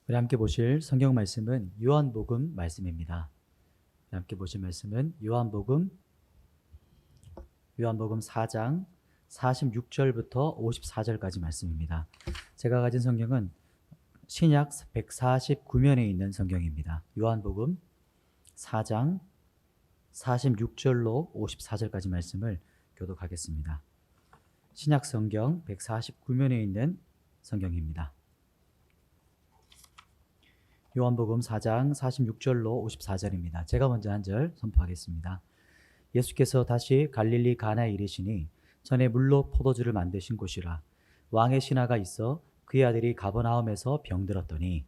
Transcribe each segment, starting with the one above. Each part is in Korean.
우리 함께 보실 성경 말씀은 요한복음 말씀입니다. 우리 함께 보실 말씀은 요한복음 4장 46절부터 54절까지 말씀입니다. 제가 가진 성경은 신약 149면에 있는 성경입니다. 요한복음 4장 46절로 54절까지 말씀을 교독하겠습니다. 신약 성경 149면에 있는 성경입니다. 요한복음 4장 46절로 54절입니다. 제가 먼저 한 절 선포하겠습니다. 예수께서 다시 갈릴리 가나에 이르시니 전에 물로 포도주를 만드신 곳이라. 왕의 신하가 있어 그의 아들이 가버나움에서 병들었더니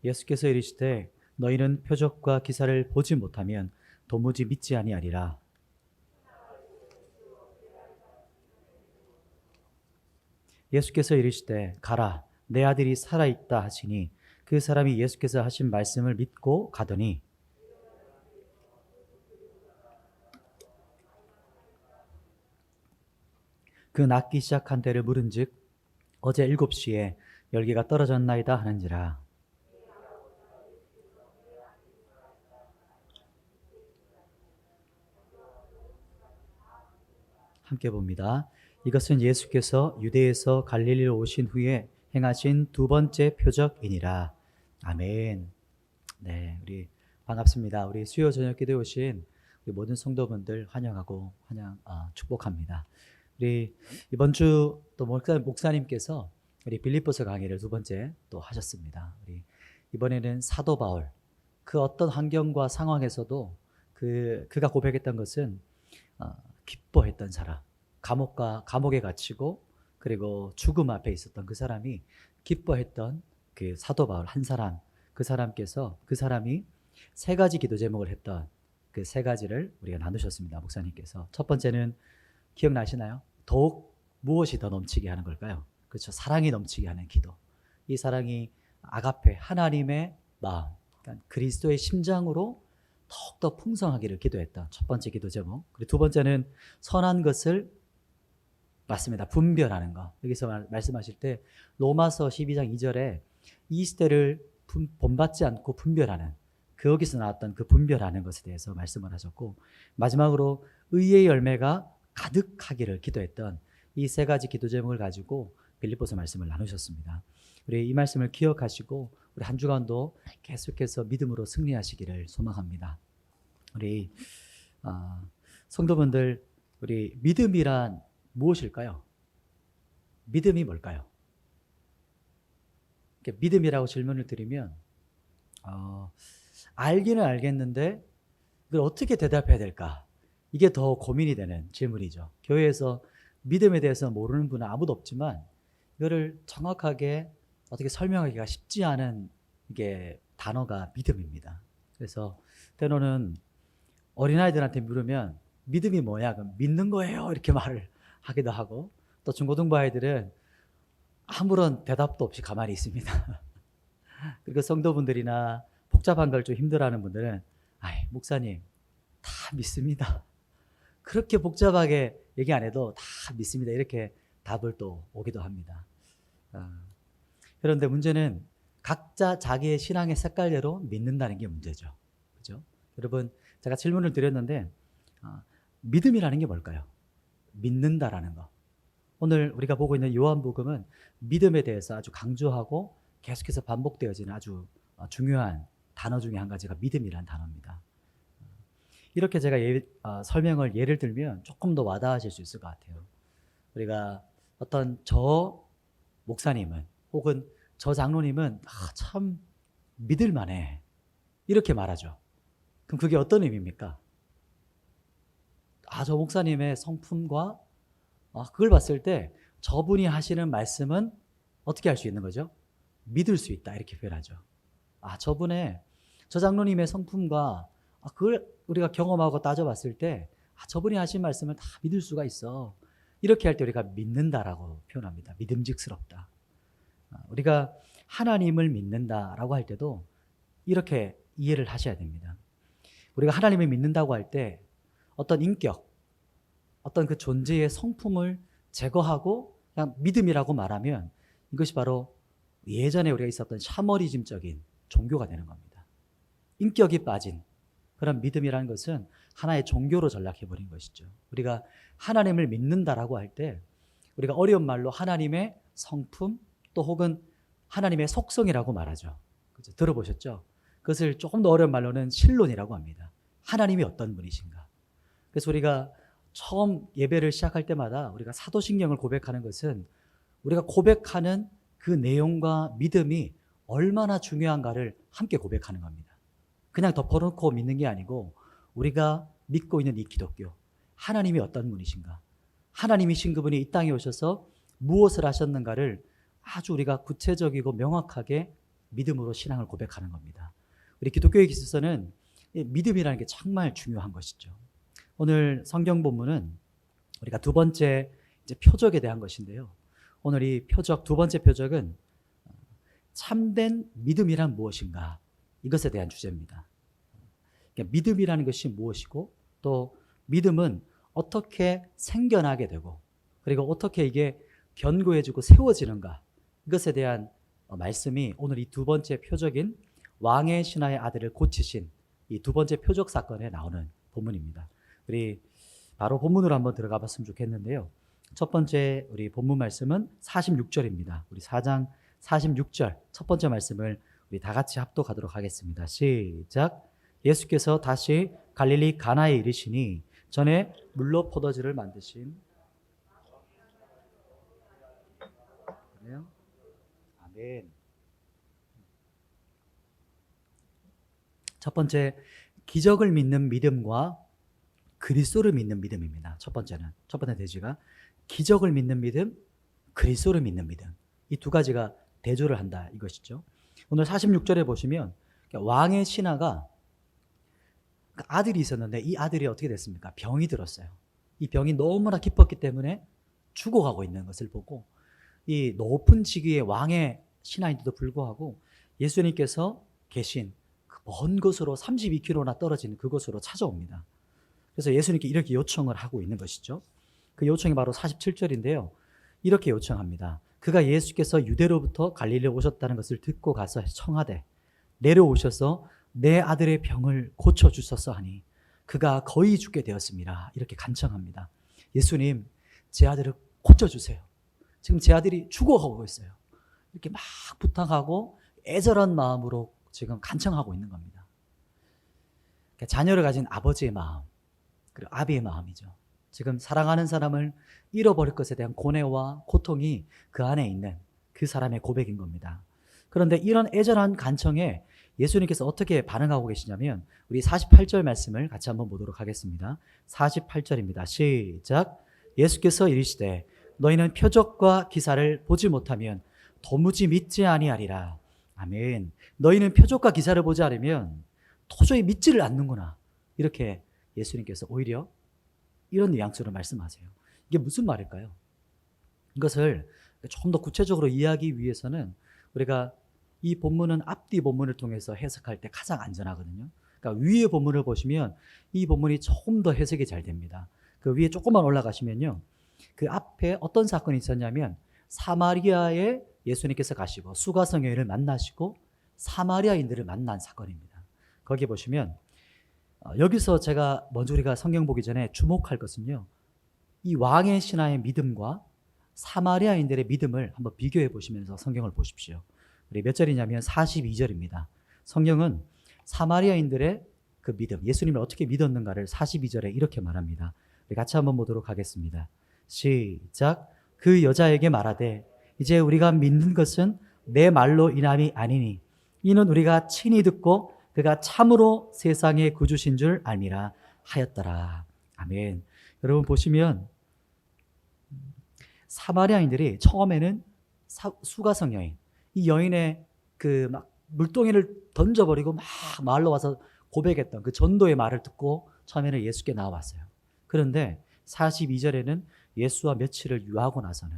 예수께서 이르시되 너희는 표적과 기사를 보지 못하면 도무지 믿지 아니하리라. 예수께서 이르시되 가라 내 아들이 살아있다 하시니 그 사람이 예수께서 하신 말씀을 믿고 가더니 그 낫기 시작한 때를 물은즉 어제 7시에 열기가 떨어졌나이다 하는지라. 함께 봅니다. 이것은 예수께서 유대에서 갈릴리로 오신 후에 행하신 두 번째 표적이니라. 아멘. 네, 우리 반갑습니다. 우리 수요 저녁 기도에 오신 우리 모든 성도분들 환영하고 축복합니다. 우리 이번 주 또 목사님께서 우리 빌립보서 강의를 두 번째 또 하셨습니다. 우리 이번에는 사도 바울 그 어떤 환경과 상황에서도 그가 고백했던 것은 기뻐했던 사람, 감옥에 갇히고 그리고 죽음 앞에 있었던 그 사람이 기뻐했던 그 사도 바울 한 사람, 그 사람이 세 가지 기도 제목을 했던 그 세 가지를 우리가 나누셨습니다. 목사님께서. 첫 번째는 기억나시나요? 더욱 무엇이 더 넘치게 하는 걸까요? 그렇죠. 사랑이 넘치게 하는 기도. 이 사랑이 아가페, 하나님의 마음, 그러니까 그리스도의 심장으로 더욱더 풍성하기를 기도했던 첫 번째 기도 제목. 그리고 두 번째는 선한 것을 맞습니다. 분별하는 거. 여기서 말씀하실 때 로마서 12장 2절에 이 시대를 본받지 않고 분별하는 거기서 나왔던 그 분별하는 것에 대해서 말씀을 하셨고, 마지막으로 의의 열매가 가득하기를 기도했던 이 세 가지 기도 제목을 가지고 빌립보서 말씀을 나누셨습니다. 우리 이 말씀을 기억하시고 우리 한 주간도 계속해서 믿음으로 승리하시기를 소망합니다. 우리 성도분들, 우리 믿음이란 무엇일까요? 믿음이 뭘까요? 믿음이라고 질문을 드리면 알기는 알겠는데 이걸 어떻게 대답해야 될까? 이게 더 고민이 되는 질문이죠. 교회에서 믿음에 대해서 모르는 분은 아무도 없지만 이거를 정확하게 어떻게 설명하기가 쉽지 않은 이게 단어가 믿음입니다. 그래서 때로는 어린아이들한테 물으면 믿음이 뭐냐? 그럼 믿는 거예요. 이렇게 말을 하기도 하고, 또 중고등부 아이들은 아무런 대답도 없이 가만히 있습니다. 그리고 성도분들이나 복잡한 걸 좀 힘들어하는 분들은 목사님 다 믿습니다. 그렇게 복잡하게 얘기 안 해도 다 믿습니다. 이렇게 답을 또 오기도 합니다. 그런데 문제는 각자 자기의 신앙의 색깔대로 믿는다는 게 문제죠. 그죠? 여러분, 제가 질문을 드렸는데 믿음이라는 게 뭘까요? 믿는다라는 거. 오늘 우리가 보고 있는 요한복음은 믿음에 대해서 아주 강조하고 계속해서 반복되어지는 아주 중요한 단어 중에 한 가지가 믿음이라는 단어입니다. 이렇게 제가 설명을 예를 들면 조금 더 와닿으실 수 있을 것 같아요. 우리가 어떤 저 목사님은 혹은 저 장로님은 참 믿을 만해 이렇게 말하죠. 그럼 그게 어떤 의미입니까? 저 목사님의 성품과 그걸 봤을 때 저분이 하시는 말씀은 어떻게 할 수 있는 거죠? 믿을 수 있다 이렇게 표현하죠. 저 장로님의 성품과 그걸 우리가 경험하고 따져봤을 때 저분이 하신 말씀을 다 믿을 수가 있어. 이렇게 할 때 우리가 믿는다라고 표현합니다. 믿음직스럽다. 우리가 하나님을 믿는다라고 할 때도 이렇게 이해를 하셔야 됩니다. 우리가 하나님을 믿는다고 할 때 어떤 인격, 어떤 그 존재의 성품을 제거하고 그냥 믿음이라고 말하면 이것이 바로 예전에 우리가 있었던 샤머니즘적인 종교가 되는 겁니다. 인격이 빠진 그런 믿음이라는 것은 하나의 종교로 전락해버린 것이죠. 우리가 하나님을 믿는다라고 할 때 우리가 어려운 말로 하나님의 성품 또 혹은 하나님의 속성이라고 말하죠. 그죠? 들어보셨죠? 그것을 조금 더 어려운 말로는 신론이라고 합니다. 하나님이 어떤 분이신가. 그래서 우리가 처음 예배를 시작할 때마다 우리가 사도신경을 고백하는 것은 우리가 고백하는 그 내용과 믿음이 얼마나 중요한가를 함께 고백하는 겁니다. 그냥 덮어놓고 믿는 게 아니고 우리가 믿고 있는 이 기독교, 하나님이 어떤 분이신가, 하나님이신 그분이 이 땅에 오셔서 무엇을 하셨는가를 아주 우리가 구체적이고 명확하게 믿음으로 신앙을 고백하는 겁니다. 우리 기독교에 있어서는 믿음이라는 게 정말 중요한 것이죠. 오늘 성경 본문은 우리가 두 번째 이제 표적에 대한 것인데요. 오늘 이 표적, 두 번째 표적은 참된 믿음이란 무엇인가, 이것에 대한 주제입니다. 그러니까 믿음이라는 것이 무엇이고 또 믿음은 어떻게 생겨나게 되고 그리고 어떻게 이게 견고해지고 세워지는가, 이것에 대한 말씀이 오늘 이 두 번째 표적인 왕의 신하의 아들을 고치신 이 두 번째 표적 사건에 나오는 본문입니다. 우리 바로 본문으로 한번 들어가 봤으면 좋겠는데요. 첫 번째 우리 본문 말씀은 46절입니다. 우리 4장 46절 첫 번째 말씀을 우리 다 같이 합독하도록 하겠습니다. 시작. 예수께서 다시 갈릴리 가나에 이르시니 전에 물로 포도주를 만드신 아멘. 첫 번째, 기적을 믿는 믿음과 그리스도를 믿는 믿음입니다. 첫 번째 대지가 기적을 믿는 믿음, 그리스도를 믿는 믿음. 이 두 가지가 대조를 한다 이것이죠. 오늘 46절에 보시면 왕의 신하가 아들이 있었는데 이 아들이 어떻게 됐습니까? 병이 들었어요. 이 병이 너무나 깊었기 때문에 죽어가고 있는 것을 보고 이 높은 직위의 왕의 신하인데도 불구하고 예수님께서 계신 그 먼 곳으로 32km나 떨어진 그곳으로 찾아옵니다. 그래서 예수님께 이렇게 요청을 하고 있는 것이죠. 그 요청이 바로 47절인데요. 이렇게 요청합니다. 그가 예수께서 유대로부터 갈릴리에 오셨다는 것을 듣고 가서 청하되 내려오셔서 내 아들의 병을 고쳐주소서 하니 그가 거의 죽게 되었습니다. 이렇게 간청합니다. 예수님, 제 아들을 고쳐주세요. 지금 제 아들이 죽어가고 있어요. 이렇게 막 부탁하고 애절한 마음으로 지금 간청하고 있는 겁니다. 자녀를 가진 아버지의 마음, 그리고 아비의 마음이죠. 지금 사랑하는 사람을 잃어버릴 것에 대한 고뇌와 고통이 그 안에 있는 그 사람의 고백인 겁니다. 그런데 이런 애절한 간청에 예수님께서 어떻게 반응하고 계시냐면 우리 48절 말씀을 같이 한번 보도록 하겠습니다. 48절입니다. 시작. 예수께서 이르시되 너희는 표적과 기사를 보지 못하면 도무지 믿지 아니하리라. 아멘. 너희는 표적과 기사를 보지 않으면 도저히 믿지를 않는구나. 이렇게 예수님께서 오히려 이런 뉘앙스로 말씀하세요. 이게 무슨 말일까요? 이것을 좀 더 구체적으로 이해하기 위해서는 우리가 이 본문은 앞뒤 본문을 통해서 해석할 때 가장 안전하거든요. 그러니까 위의 본문을 보시면 이 본문이 조금 더 해석이 잘 됩니다. 그 위에 조금만 올라가시면요. 그 앞에 어떤 사건이 있었냐면 사마리아에 예수님께서 가시고 수가성 여인을 만나시고 사마리아인들을 만난 사건입니다. 거기 보시면 여기서 제가 먼저 우리가 성경 보기 전에 주목할 것은요. 이 왕의 신하의 믿음과 사마리아인들의 믿음을 한번 비교해 보시면서 성경을 보십시오. 우리 몇 절이냐면 42절입니다. 성경은 사마리아인들의 그 믿음, 예수님을 어떻게 믿었는가를 42절에 이렇게 말합니다. 우리 같이 한번 보도록 하겠습니다. 시작. 그 여자에게 말하되 이제 우리가 믿는 것은 내 말로 인함이 아니니 이는 우리가 친히 듣고 그가 참으로 세상의 구주신 줄 알미라 하였더라. 아멘. 여러분 보시면 사마리아인들이 처음에는 수가성 여인, 이 여인의 그 막 물동이를 던져버리고 막 마을로 와서 고백했던 그 전도의 말을 듣고 처음에는 예수께 나와왔어요. 그런데 42절에는 예수와 며칠을 유하고 나서는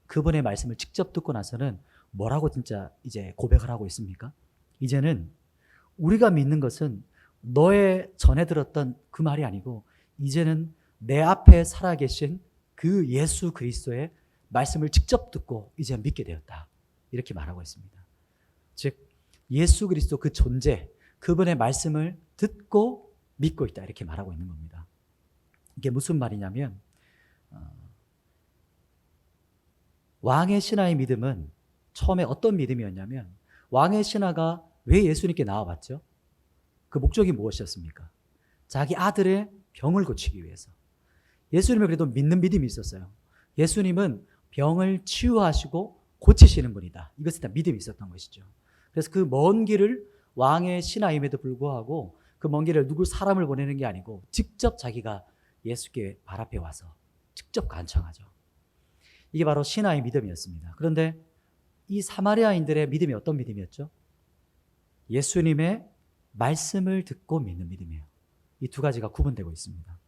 그분의 말씀을 직접 듣고 나서는 뭐라고 진짜 이제 고백을 하고 있습니까? 이제는 우리가 믿는 것은 너의 전에 들었던 그 말이 아니고 이제는 내 앞에 살아계신 그 예수 그리스도의 말씀을 직접 듣고 이제 믿게 되었다. 이렇게 말하고 있습니다. 즉 예수 그리스도 그 존재, 그분의 말씀을 듣고 믿고 있다. 이렇게 말하고 있는 겁니다. 이게 무슨 말이냐면 왕의 신하의 믿음은 처음에 어떤 믿음이었냐면 왕의 신하가 왜 예수님께 나와봤죠? 그 목적이 무엇이었습니까? 자기 아들의 병을 고치기 위해서. 예수님을 그래도 믿는 믿음이 있었어요. 예수님은 병을 치유하시고 고치시는 분이다. 이것에 대한 믿음이 있었던 것이죠. 그래서 그 먼 길을 왕의 신하임에도 불구하고 그 먼 길을 누구 사람을 보내는 게 아니고 직접 자기가 예수께 발 앞에 와서 직접 간청하죠. 이게 바로 신하의 믿음이었습니다. 그런데 이 사마리아인들의 믿음이 어떤 믿음이었죠? 예수님의 말씀을 듣고 믿는 믿음이에요. 이 두 가지가 구분되고 있습니다.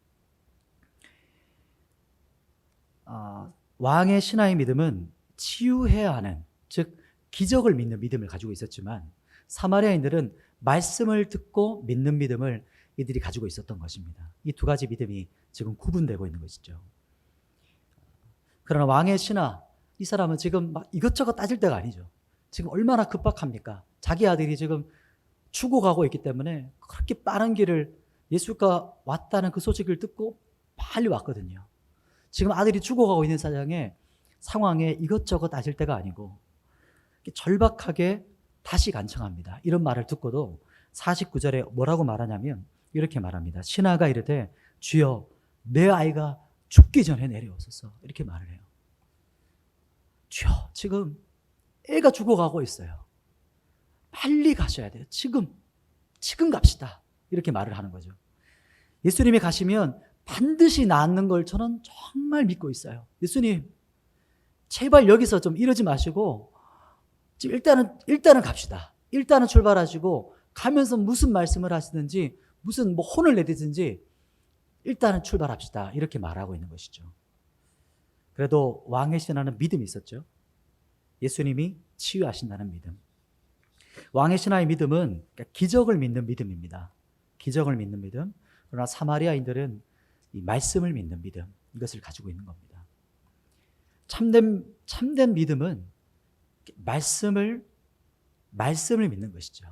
왕의 신하의 믿음은 치유해야 하는, 즉 기적을 믿는 믿음을 가지고 있었지만 사마리아인들은 말씀을 듣고 믿는 믿음을 이들이 가지고 있었던 것입니다. 이 두 가지 믿음이 지금 구분되고 있는 것이죠. 그러나 왕의 신하, 이 사람은 지금 막 이것저것 따질 때가 아니죠. 지금 얼마나 급박합니까? 자기 아들이 지금 죽어가고 있기 때문에 그렇게 빠른 길을 예수가 왔다는 그 소식을 듣고 빨리 왔거든요. 지금 아들이 죽어가고 있는 상황에 이것저것 따질 때가 아니고 절박하게 다시 간청합니다. 이런 말을 듣고도 49절에 뭐라고 말하냐면 이렇게 말합니다. 신하가 이르되 주여 내 아이가 죽기 전에 내려오소서. 이렇게 말을 해요. 주여 지금 애가 죽어가고 있어요. 빨리 가셔야 돼요. 지금 갑시다. 이렇게 말을 하는 거죠. 예수님이 가시면 반드시 낫는 걸 저는 정말 믿고 있어요. 예수님 제발 여기서 좀 이러지 마시고 지금 일단은 갑시다. 일단은 출발하시고 가면서 무슨 말씀을 하시든지 무슨 뭐 혼을 내든지 일단은 출발합시다. 이렇게 말하고 있는 것이죠. 그래도 왕의 신하는 믿음이 있었죠. 예수님이 치유하신다는 믿음. 왕의 신하의 믿음은 기적을 믿는 믿음입니다. 기적을 믿는 믿음. 그러나 사마리아인들은 이 말씀을 믿는 믿음, 이것을 가지고 있는 겁니다. 참된 믿음은 말씀을 믿는 것이죠.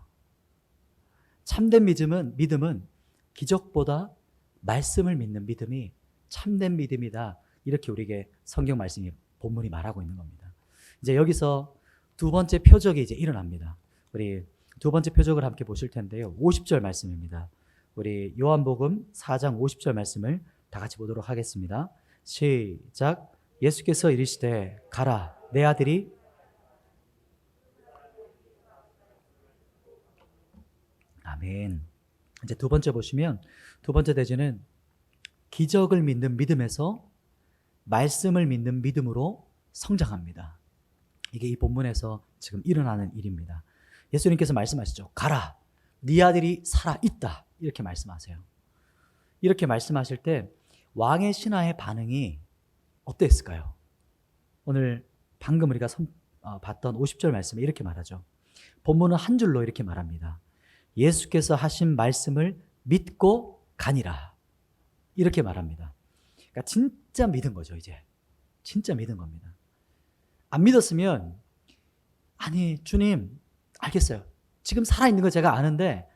참된 믿음은 기적보다 말씀을 믿는 믿음이 참된 믿음이다. 이렇게 우리에게 성경 말씀이 본문이 말하고 있는 겁니다. 이제 여기서 두 번째 표적이 이제 일어납니다. 우리 두 번째 표적을 함께 보실 텐데요. 50절 말씀입니다. 우리 요한복음 4장 50절 말씀을 다 같이 보도록 하겠습니다. 시작. 예수께서 이르시되 가라 내 아들이 아멘. 이제 두 번째 보시면 두 번째 대지는 기적을 믿는 믿음에서 말씀을 믿는 믿음으로 성장합니다. 이게 이 본문에서 지금 일어나는 일입니다. 예수님께서 말씀하시죠. 가라 네 아들이 살아있다. 이렇게 말씀하세요. 이렇게 말씀하실 때 왕의 신하의 반응이 어땠을까요? 오늘 방금 우리가 봤던 50절 말씀에 이렇게 말하죠. 본문은 한 줄로 이렇게 말합니다. 예수께서 하신 말씀을 믿고 가니라. 이렇게 말합니다. 그러니까 진짜 믿은 거죠, 이제. 진짜 믿은 겁니다. 안 믿었으면, 아니, 주님, 알겠어요. 지금 살아있는 거 제가 아는데,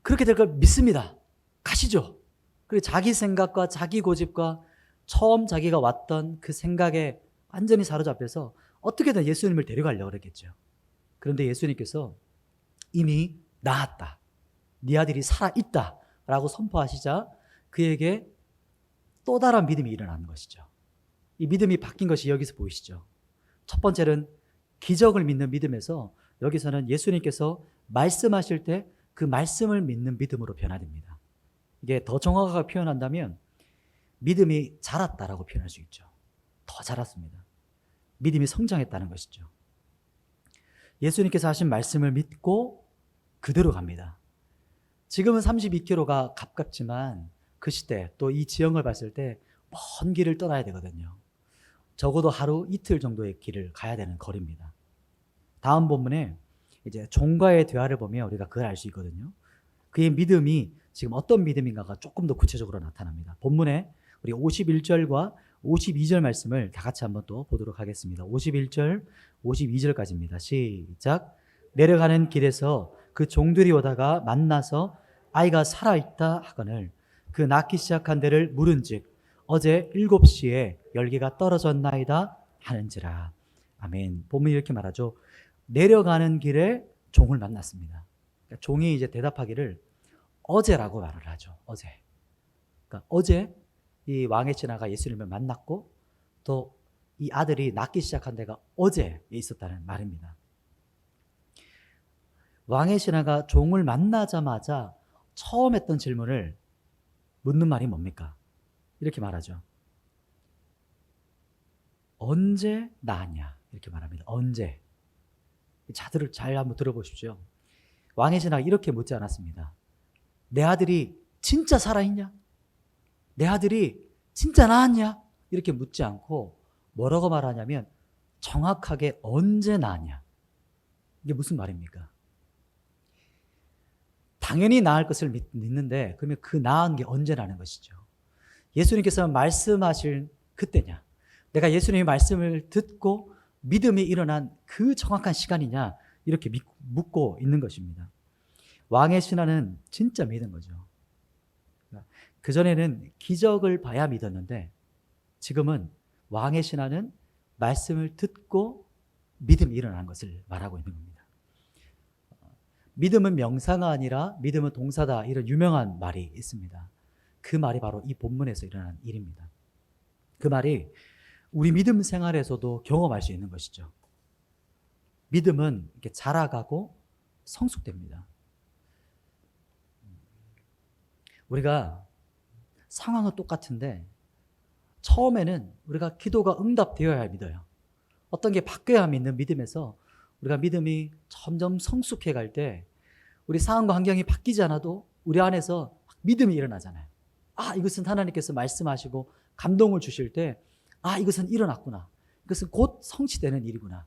그렇게 될 걸 믿습니다. 가시죠. 그리고 자기 생각과 자기 고집과 처음 자기가 왔던 그 생각에 완전히 사로잡혀서 어떻게든 예수님을 데려가려고 그랬겠죠. 그런데 예수님께서 이미 나았다. 네 아들이 살아있다. 라고 선포하시자 그에게 또 다른 믿음이 일어나는 것이죠. 이 믿음이 바뀐 것이 여기서 보이시죠. 첫 번째는 기적을 믿는 믿음에서 여기서는 예수님께서 말씀하실 때 그 말씀을 믿는 믿음으로 변화됩니다. 이게 더 정확하게 표현한다면 믿음이 자랐다라고 표현할 수 있죠. 더 자랐습니다. 믿음이 성장했다는 것이죠. 예수님께서 하신 말씀을 믿고 그대로 갑니다. 지금은 32km가 가깝지만 그 시대 또 이 지형을 봤을 때 먼 길을 떠나야 되거든요. 적어도 하루 이틀 정도의 길을 가야 되는 거리입니다. 다음 본문에 이제 종과의 대화를 보면 우리가 그걸 알 수 있거든요. 그의 믿음이 지금 어떤 믿음인가가 조금 더 구체적으로 나타납니다. 본문에 우리 51절과 52절 말씀을 다 같이 한번 또 보도록 하겠습니다. 51절, 52절까지입니다. 시작. 내려가는 길에서 그 종들이 오다가 만나서 아이가 살아있다 하거늘 그 낳기 시작한 데를 물은즉 어제 7시에 열기가 떨어졌나이다 하는지라. 아멘. 본문이 이렇게 말하죠. 내려가는 길에 종을 만났습니다. 그러니까 종이 이제 대답하기를 어제라고 말을 하죠. 어제. 그러니까 어제 이 왕의 신하가 예수님을 만났고 또 이 아들이 낳기 시작한 데가 어제에 있었다는 말입니다. 왕의 신하가 종을 만나자마자 처음 했던 질문을 묻는 말이 뭡니까? 이렇게 말하죠. 언제 낳았냐? 이렇게 말합니다. 언제? 자들을 잘 한번 들어보십시오. 왕의 신하가 이렇게 묻지 않았습니다. 내 아들이 진짜 살아있냐? 내 아들이 진짜 낳았냐? 이렇게 묻지 않고 뭐라고 말하냐면 정확하게 언제 낳았냐? 이게 무슨 말입니까? 당연히 낳을 것을 믿는데 그러면 그 낳은 게 언제라는 것이죠. 예수님께서 말씀하실 그때냐? 내가 예수님의 말씀을 듣고 믿음이 일어난 그 정확한 시간이냐? 이렇게 묻고 있는 것입니다. 왕의 신하는 진짜 믿은 거죠. 그전에는 기적을 봐야 믿었는데 지금은 왕의 신하는 말씀을 듣고 믿음이 일어난 것을 말하고 있는 겁니다. 믿음은 명사가 아니라 믿음은 동사다, 이런 유명한 말이 있습니다. 그 말이 바로 이 본문에서 일어난 일입니다. 그 말이 우리 믿음 생활에서도 경험할 수 있는 것이죠. 믿음은 이렇게 자라가고 성숙됩니다. 우리가 상황은 똑같은데 처음에는 우리가 기도가 응답되어야 믿어요. 어떤 게 바뀌어야 믿는 믿음에서 우리가 믿음이 점점 성숙해 갈 때 우리 상황과 환경이 바뀌지 않아도 우리 안에서 믿음이 일어나잖아요. 아, 이것은 하나님께서 말씀하시고 감동을 주실 때 아, 이것은 일어났구나. 이것은 곧 성취되는 일이구나.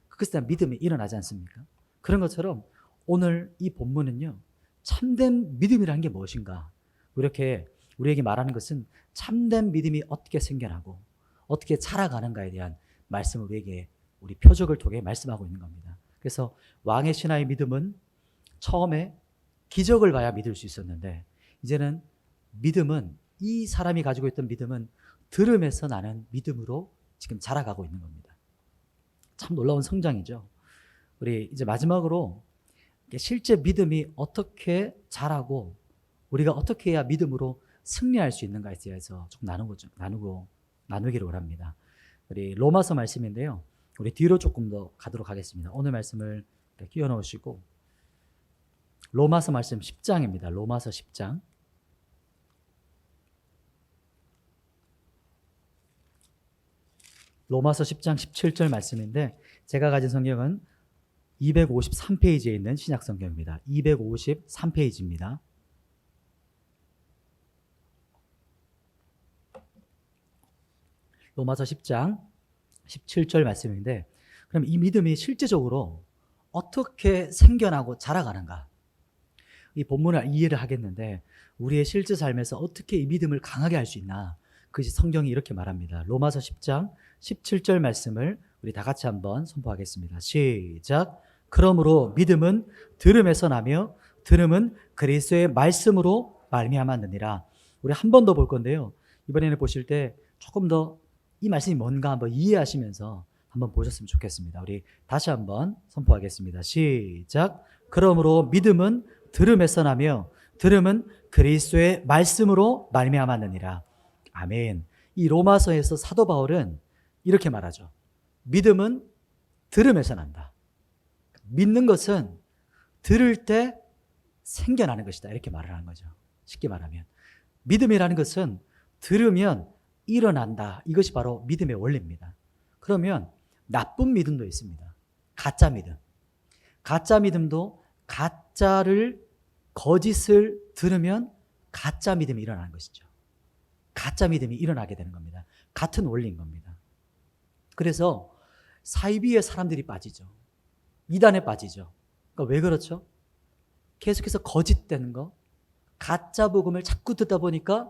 그것에 대한 믿음이 일어나지 않습니까? 그런 것처럼 오늘 이 본문은요, 참된 믿음이라는 게 무엇인가? 이렇게 우리에게 말하는 것은 참된 믿음이 어떻게 생겨나고 어떻게 자라가는가에 대한 말씀을 우리에게 우리 표적을 통해 말씀하고 있는 겁니다. 그래서 왕의 신하의 믿음은 처음에 기적을 봐야 믿을 수 있었는데 이제는 믿음은, 이 사람이 가지고 있던 믿음은 들음에서 나는 믿음으로 지금 자라가고 있는 겁니다. 참 놀라운 성장이죠. 우리 이제 마지막으로 실제 믿음이 어떻게 자라고 우리가 어떻게 해야 믿음으로 승리할 수 있는가에 대해서 좀 나누기를 원합니다. 우리 로마서 말씀인데요. 우리 뒤로 조금 더 가도록 하겠습니다. 오늘 말씀을 끼워 넣으시고 로마서 말씀 10장입니다. 로마서 10장. 로마서 10장 17절 말씀인데 제가 가진 성경은 253페이지에 있는 신약 성경입니다. 253페이지입니다. 로마서 10장 17절 말씀인데 그럼 이 믿음이 실제적으로 어떻게 생겨나고 자라가는가? 이 본문을 이해를 하겠는데 우리의 실제 삶에서 어떻게 이 믿음을 강하게 할 수 있나? 그것이 성경이 이렇게 말합니다. 로마서 10장 17절 말씀을 우리 다 같이 한번 선포하겠습니다. 시작. 그러므로 믿음은 들음에서 나며 들음은 그리스도의 말씀으로 말미암았느니라. 우리 한 번 더 볼 건데요. 이번에는 보실 때 조금 더 이 말씀이 뭔가 한번 이해하시면서 한번 보셨으면 좋겠습니다. 우리 다시 한번 선포하겠습니다. 시작. 그러므로 믿음은 들음에서 나며 들음은 그리스도의 말씀으로 말미암았느니라. 아멘. 이 로마서에서 사도 바울은 이렇게 말하죠. 믿음은 들음에서 난다. 믿는 것은 들을 때 생겨나는 것이다. 이렇게 말을 하는 거죠. 쉽게 말하면 믿음이라는 것은 들으면 일어난다. 이것이 바로 믿음의 원리입니다. 그러면 나쁜 믿음도 있습니다. 가짜 믿음. 가짜 믿음도 거짓을 들으면 가짜 믿음이 일어나는 것이죠. 가짜 믿음이 일어나게 되는 겁니다. 같은 원리인 겁니다. 그래서 사이비에 사람들이 빠지죠. 이단에 빠지죠. 그러니까 왜 그렇죠? 계속해서 거짓되는 거, 가짜 복음을 자꾸 듣다 보니까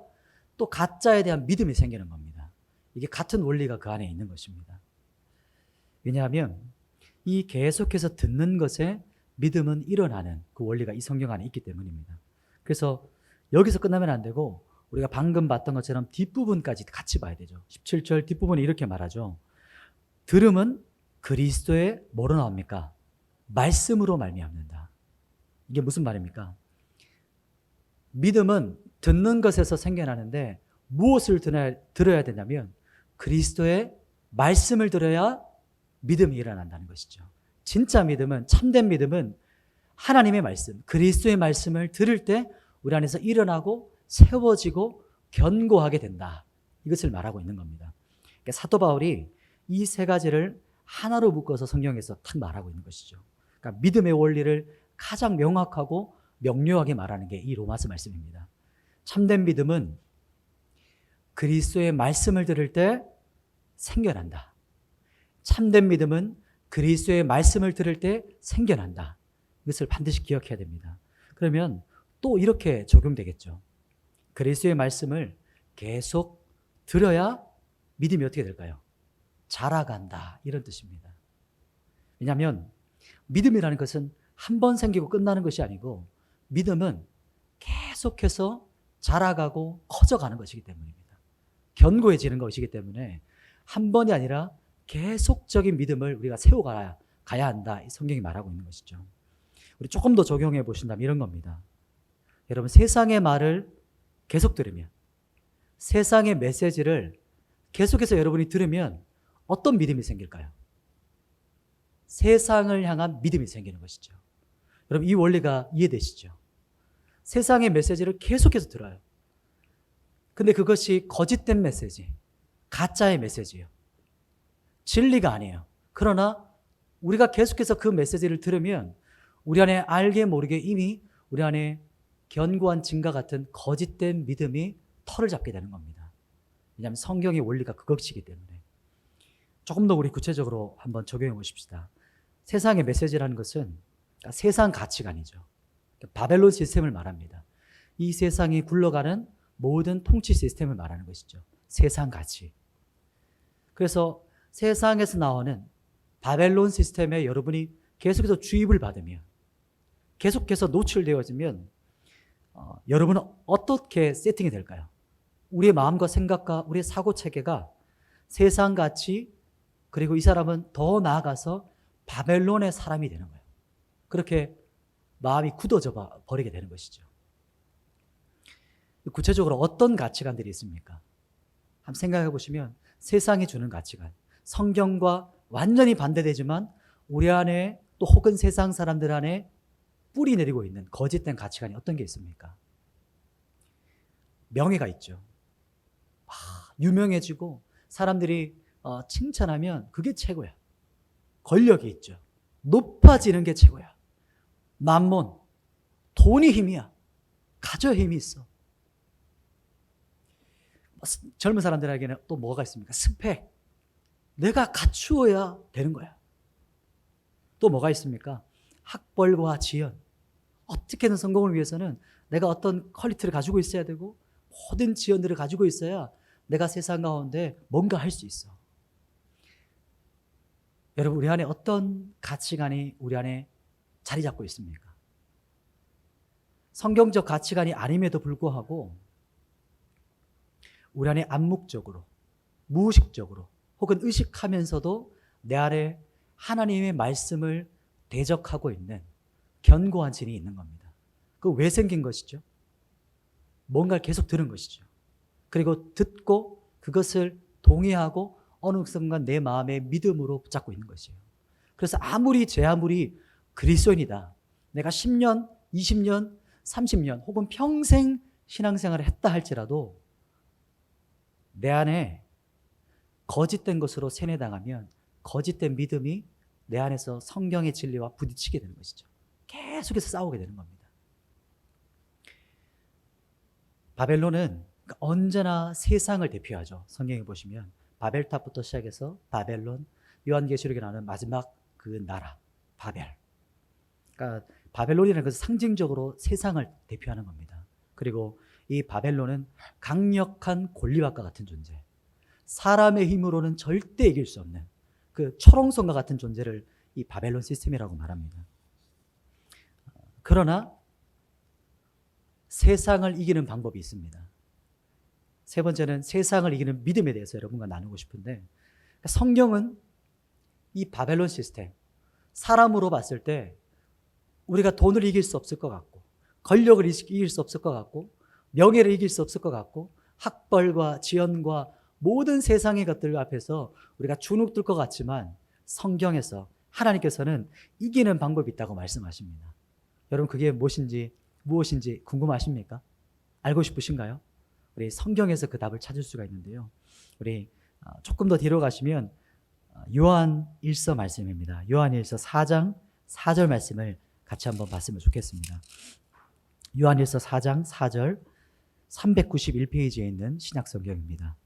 또 가짜에 대한 믿음이 생기는 겁니다. 이게 같은 원리가 그 안에 있는 것입니다. 왜냐하면 이 계속해서 듣는 것에 믿음은 일어나는 그 원리가 이 성경 안에 있기 때문입니다. 그래서 여기서 끝나면 안 되고 우리가 방금 봤던 것처럼 뒷부분까지 같이 봐야 되죠. 17절 뒷부분이 이렇게 말하죠. 들음은 그리스도의 뭐로 나옵니까? 말씀으로 말미암는다. 이게 무슨 말입니까? 믿음은 듣는 것에서 생겨나는데 무엇을 들어야 되냐면 그리스도의 말씀을 들어야 믿음이 일어난다는 것이죠. 진짜 믿음은, 참된 믿음은 하나님의 말씀, 그리스도의 말씀을 들을 때 우리 안에서 일어나고 세워지고 견고하게 된다. 이것을 말하고 있는 겁니다. 그러니까 사도 바울이 이 세 가지를 하나로 묶어서 성경에서 탁 말하고 있는 것이죠. 그러니까 믿음의 원리를 가장 명확하고 명료하게 말하는 게 이 로마서 말씀입니다. 참된 믿음은 그리스도의 말씀을 들을 때 생겨난다. 참된 믿음은 그리스도의 말씀을 들을 때 생겨난다. 이것을 반드시 기억해야 됩니다. 그러면 또 이렇게 적용되겠죠. 그리스도의 말씀을 계속 들어야 믿음이 어떻게 될까요? 자라간다. 이런 뜻입니다. 왜냐하면 믿음이라는 것은 한 번 생기고 끝나는 것이 아니고 믿음은 계속해서 자라가고 커져가는 것이기 때문입니다. 견고해지는 것이기 때문에 한 번이 아니라 계속적인 믿음을 우리가 세워가야 한다. 성경이 말하고 있는 것이죠. 우리 조금 더 적용해 보신다면 이런 겁니다. 여러분, 세상의 말을 계속 들으면, 세상의 메시지를 계속해서 여러분이 들으면 어떤 믿음이 생길까요? 세상을 향한 믿음이 생기는 것이죠. 여러분, 이 원리가 이해되시죠? 세상의 메시지를 계속해서 들어요. 근데 그것이 거짓된 메시지, 가짜의 메시지예요. 진리가 아니에요. 그러나 우리가 계속해서 그 메시지를 들으면 우리 안에 알게 모르게 이미 우리 안에 견고한 증과 같은 거짓된 믿음이 털을 잡게 되는 겁니다. 왜냐하면 성경의 원리가 그것이기 때문에. 조금 더 우리 구체적으로 한번 적용해 보십시다. 세상의 메시지라는 것은 세상 가치관이죠. 바벨론 시스템을 말합니다. 이 세상이 굴러가는 모든 통치 시스템을 말하는 것이죠. 세상 가치. 그래서 세상에서 나오는 바벨론 시스템에 여러분이 계속해서 주입을 받으면, 계속해서 노출되어지면 여러분은 어떻게 세팅이 될까요? 우리의 마음과 생각과 우리의 사고체계가 세상 가치, 그리고 이 사람은 더 나아가서 바벨론의 사람이 되는 거예요. 그렇게 마음이 굳어져 버리게 되는 것이죠. 구체적으로 어떤 가치관들이 있습니까? 한번 생각해 보시면 세상이 주는 가치관, 성경과 완전히 반대되지만 우리 안에 또 혹은 세상 사람들 안에 뿌리 내리고 있는 거짓된 가치관이 어떤 게 있습니까? 명예가 있죠. 유명해지고 사람들이 칭찬하면 그게 최고야. 권력이 있죠. 높아지는 게 최고야. 만몬, 돈이 힘이야. 가져야 힘이 있어. 젊은 사람들에게는 또 뭐가 있습니까? 스펙. 내가 갖추어야 되는 거야. 또 뭐가 있습니까? 학벌과 지연. 어떻게든 성공을 위해서는 내가 어떤 퀄리티를 가지고 있어야 되고 모든 지연들을 가지고 있어야 내가 세상 가운데 뭔가 할 수 있어. 여러분, 우리 안에 어떤 가치관이 우리 안에 자리 잡고 있습니까? 성경적 가치관이 아님에도 불구하고 우리 안에 암묵적으로, 무의식적으로 혹은 의식하면서도 내 안에 하나님의 말씀을 대적하고 있는 견고한 진이 있는 겁니다. 그거 왜 생긴 것이죠? 뭔가를 계속 들은 것이죠. 그리고 듣고 그것을 동의하고 어느 순간 내 마음의 믿음으로 붙잡고 있는 것이에요. 그래서 제 아무리 그리스도인이다, 내가 10년, 20년, 30년 혹은 평생 신앙생활을 했다 할지라도 내 안에 거짓된 것으로 세뇌당하면 거짓된 믿음이 내 안에서 성경의 진리와 부딪히게 되는 것이죠. 계속해서 싸우게 되는 겁니다. 바벨론은 언제나 세상을 대표하죠. 성경에 보시면 바벨탑부터 시작해서 바벨론, 요한계시록에 나오는 마지막 그 나라, 바벨. 그러니까 바벨론이라는 것은 상징적으로 세상을 대표하는 겁니다. 그리고 이 바벨론은 강력한 권리박과 같은 존재, 사람의 힘으로는 절대 이길 수 없는 그 초롱성과 같은 존재를 이 바벨론 시스템이라고 말합니다. 그러나 세상을 이기는 방법이 있습니다. 세 번째는 세상을 이기는 믿음에 대해서 여러분과 나누고 싶은데, 성경은 이 바벨론 시스템, 사람으로 봤을 때 우리가 돈을 이길 수 없을 것 같고, 권력을 이길 수 없을 것 같고, 명예를 이길 수 없을 것 같고, 학벌과 지연과 모든 세상의 것들 앞에서 우리가 주눅들 것 같지만, 성경에서 하나님께서는 이기는 방법이 있다고 말씀하십니다. 여러분, 그게 무엇인지 궁금하십니까? 알고 싶으신가요? 우리 성경에서 그 답을 찾을 수가 있는데요. 우리 조금 더 뒤로 가시면 요한 1서 말씀입니다. 요한 1서 4장 4절 말씀을 같이 한번 봤으면 좋겠습니다. 요한 1서 4장 4절 391페이지에 있는 신약 성경입니다.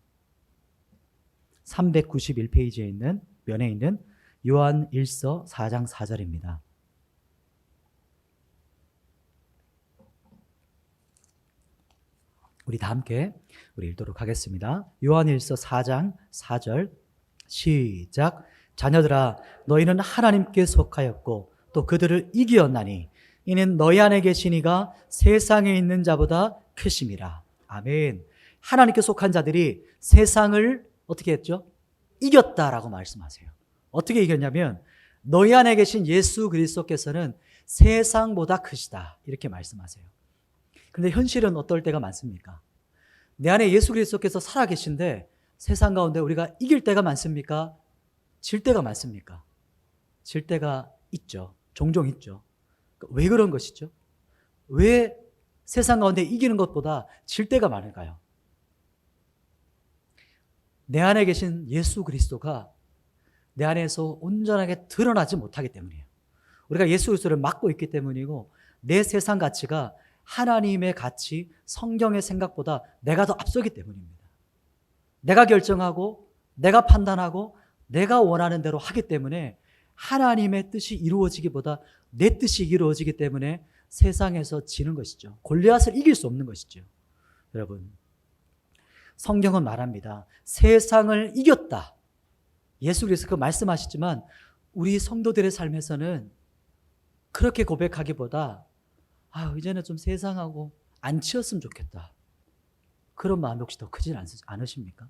391페이지에 있는 면에 있는 요한 1서 4장 4절입니다. 우리 다 함께 우리 읽도록 하겠습니다. 요한일서 4장 4절 시작. 자녀들아, 너희는 하나님께 속하였고 또 그들을 이기었나니 이는 너희 안에 계신 이가 세상에 있는 자보다 크심이라. 아멘. 하나님께 속한 자들이 세상을 어떻게 했죠? 이겼다라고 말씀하세요. 어떻게 이겼냐면 너희 안에 계신 예수 그리스도께서는 세상보다 크시다, 이렇게 말씀하세요. 근데 현실은 어떨 때가 많습니까? 내 안에 예수 그리스도께서 살아계신데 세상 가운데 우리가 이길 때가 많습니까? 질 때가 많습니까? 질 때가 있죠. 종종 있죠. 왜 그런 것이죠? 왜 세상 가운데 이기는 것보다 질 때가 많을까요? 내 안에 계신 예수 그리스도가 내 안에서 온전하게 드러나지 못하기 때문이에요. 우리가 예수 그리스도를 막고 있기 때문이고, 내 세상 가치가 하나님의 가치, 성경의 생각보다 내가 더 앞서기 때문입니다. 내가 결정하고 내가 판단하고 내가 원하는 대로 하기 때문에 하나님의 뜻이 이루어지기보다 내 뜻이 이루어지기 때문에 세상에서 지는 것이죠. 골리앗을 이길 수 없는 것이죠. 여러분, 성경은 말합니다. 세상을 이겼다. 예수 그리스도가 말씀하시지만 우리 성도들의 삶에서는 그렇게 고백하기보다 이제는 좀 세상하고 안 치였으면 좋겠다, 그런 마음이 혹시 더 크진 않으십니까?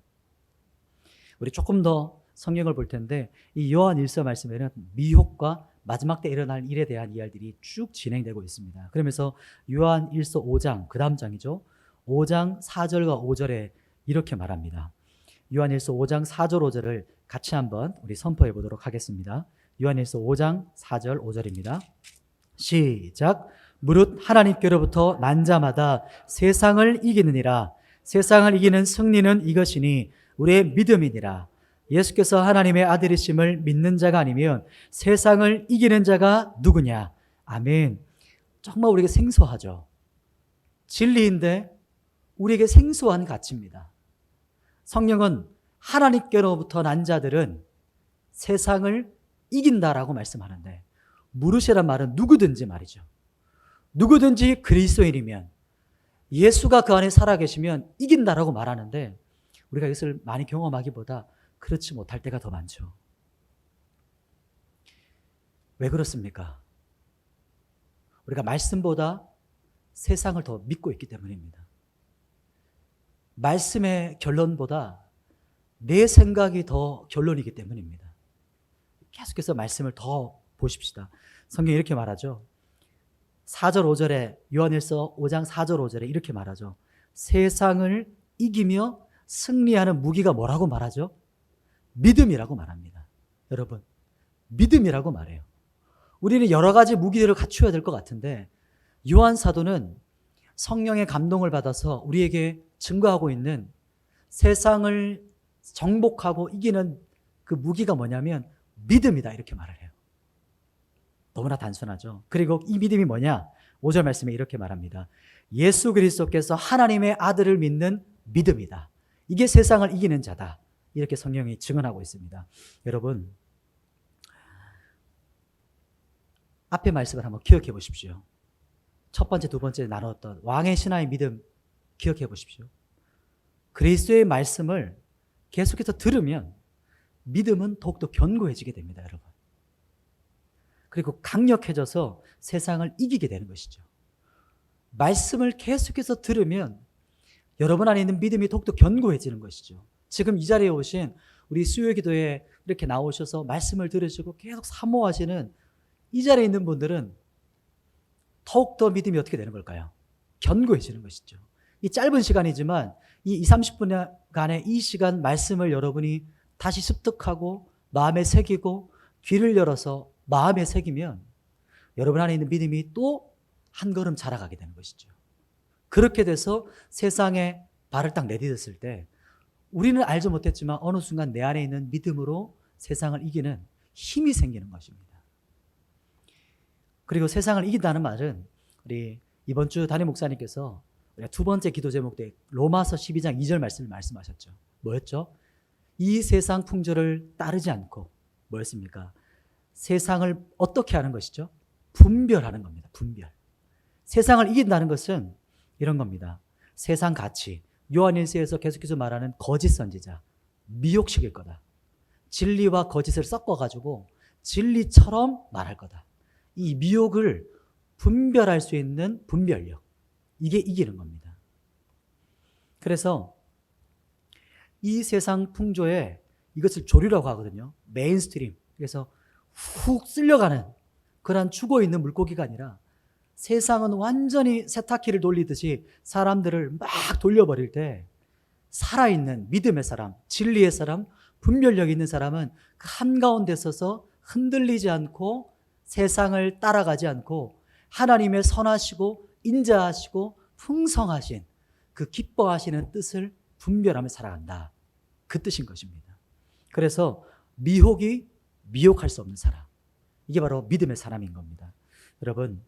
우리 조금 더 성경을 볼 텐데, 이 요한 1서 말씀에는 미혹과 마지막 때 일어날 일에 대한 이야기들이 쭉 진행되고 있습니다. 그러면서 요한 1서 5장, 그 다음 장이죠. 5장 4절과 5절에 이렇게 말합니다. 요한 1서 5장 4절 5절을 같이 한번 우리 선포해 보도록 하겠습니다. 요한 1서 5장 4절 5절입니다. 시작. 무릇 하나님께로부터 난 자마다 세상을 이기느니라. 세상을 이기는 승리는 이것이니 우리의 믿음이니라. 예수께서 하나님의 아들이심을 믿는 자가 아니면 세상을 이기는 자가 누구냐? 아멘. 정말 우리에게 생소하죠. 진리인데 우리에게 생소한 가치입니다. 성경은 하나님께로부터 난 자들은 세상을 이긴다라고 말씀하는데, 무릇이란 말은 누구든지 말이죠. 누구든지 그리스도인이면, 예수가 그 안에 살아계시면 이긴다라고 말하는데, 우리가 이것을 많이 경험하기보다 그렇지 못할 때가 더 많죠. 왜 그렇습니까? 우리가 말씀보다 세상을 더 믿고 있기 때문입니다. 말씀의 결론보다 내 생각이 더 결론이기 때문입니다. 계속해서 말씀을 더 보십시다. 성경이 이렇게 말하죠. 4절 5절에, 요한일서 5장 4절 5절에 이렇게 말하죠. 세상을 이기며 승리하는 무기가 뭐라고 말하죠? 믿음이라고 말합니다. 여러분, 믿음이라고 말해요. 우리는 여러 가지 무기들을 갖추어야 될 것 같은데, 요한 사도는 성령의 감동을 받아서 우리에게 증거하고 있는 세상을 정복하고 이기는 그 무기가 뭐냐면 믿음이다, 이렇게 말을 해요. 너무나 단순하죠. 그리고 이 믿음이 뭐냐? 5절 말씀에 이렇게 말합니다. 예수 그리스도께서 하나님의 아들을 믿는 믿음이다. 이게 세상을 이기는 자다. 이렇게 성경이 증언하고 있습니다. 여러분, 앞에 말씀을 한번 기억해 보십시오. 첫 번째, 두 번째 나눴던 왕의 신하의 믿음 기억해 보십시오. 그리스도의 말씀을 계속해서 들으면 믿음은 더욱더 견고해지게 됩니다, 여러분. 그리고 강력해져서 세상을 이기게 되는 것이죠. 말씀을 계속해서 들으면 여러분 안에 있는 믿음이 더욱더 견고해지는 것이죠. 지금 이 자리에 오신 우리 수요기도에 이렇게 나오셔서 말씀을 들으시고 계속 사모하시는 이 자리에 있는 분들은 더욱더 믿음이 어떻게 되는 걸까요? 견고해지는 것이죠. 이 짧은 시간이지만 이 20, 30분간의 이 시간 말씀을 여러분이 다시 습득하고 마음에 새기고 귀를 열어서 마음에 새기면 여러분 안에 있는 믿음이 또 한 걸음 자라가게 되는 것이죠. 그렇게 돼서 세상에 발을 딱 내딛었을 때 우리는 알지 못했지만 어느 순간 내 안에 있는 믿음으로 세상을 이기는 힘이 생기는 것입니다. 그리고 세상을 이긴다는 말은 우리 이번 주 담임 목사님께서 두 번째 기도 제목 때 로마서 12장 2절 말씀을 말씀하셨죠. 뭐였죠? 이 세상 풍조를 따르지 않고 뭐였습니까? 세상을 어떻게 하는 것이죠? 분별하는 겁니다. 분별. 세상을 이긴다는 것은 이런 겁니다. 세상 가치, 요한일서에서 계속해서 말하는 거짓 선지자, 미혹시킬 거다. 진리와 거짓을 섞어가지고 진리처럼 말할 거다. 이 미혹을 분별할 수 있는 분별력, 이게 이기는 겁니다. 그래서 이 세상 풍조에 이것을 조류라고 하거든요. 메인스트림. 그래서 훅 쓸려가는 그런 죽어있는 물고기가 아니라 세상은 완전히 세탁기를 돌리듯이 사람들을 막 돌려버릴 때 살아있는 믿음의 사람, 진리의 사람, 분별력 있는 사람은 그 한가운데 서서 흔들리지 않고 세상을 따라가지 않고 하나님의 선하시고 인자하시고 풍성하신 그 기뻐하시는 뜻을 분별하며 살아간다. 그 뜻인 것입니다. 그래서 미혹이 미혹할 수 없는 사람. 이게 바로 믿음의 사람인 겁니다. 여러분,